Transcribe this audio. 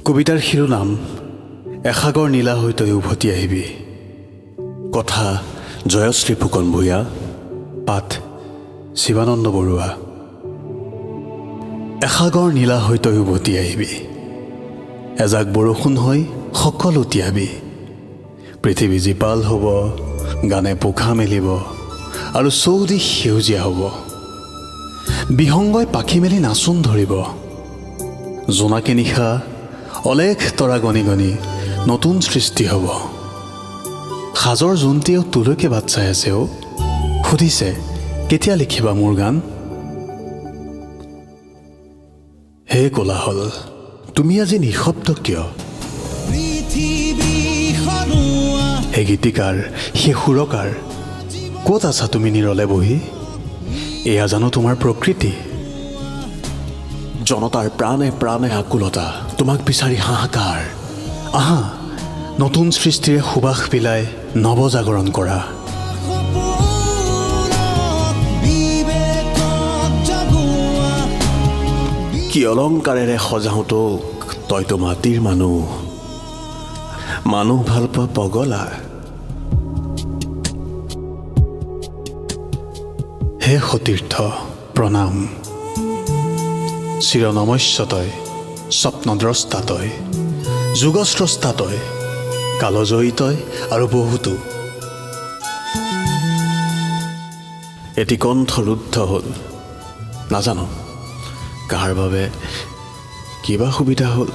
কবিতাৰ শিৰোনাম এসাগৰ নীলা হৈ তই উভতি আহিবি। কথা জয়শ্ৰী ফুকন ভূঞা, পাঠ শিৱানন্দ বৰুৱা। এসাগৰ নীলা হৈ তই উভতি আহিবি, এজাক বৰষুণ হৈ সকলো তিয়াবি। পৃথিৱী জীপাল হ'ব, গানে পোখা মেলিব আৰু চৌদিশ সেউজীয়া হ'ব। বিহংগই পাখি মেলি নাচোন ধৰিব। জোনাকী নিশা অলেখ তৰা গণি গণি নতুন সৃষ্টি হ'ব। সাজৰ জোনটিয়েও তোলৈকে বাট চাই আছে অ', সুধিছে কেতিয়া লিখিবা মোৰ গান। হে কোলাহল, তুমি আজি নিঃশব্দ কিয়? হে গীতিকাৰ, হে সুৰকাৰ, ক'ত আছা তুমি নিৰলে বহি? এয়া জানো তোমাৰ প্ৰকৃতি? জনতাৰ প্ৰাণে প্ৰাণে আকুলতা, তোমাক বিচাৰি হাহাকাৰ। আহা, নতুন সৃষ্টিৰে সুবাস পিলাই নৱজাগৰণ কৰা। কি অলংকাৰেৰে সজাওঁ তোক, তইতো মাটিৰ মানুহ, মানুহ ভাল পোৱা পগলা। হে সতীৰ্থ প্ৰণাম, চিৰনমস্য তই, স্বপ্নদ্ৰষ্টা তই, যুগস্ৰষ্টা তই, কালজয়ী তই আৰু বহুতো। এটি কণ্ঠ ৰুদ্ধ হ'ল, নাজানো কাৰ বাবে, কিবা সুবিধা হ'ল।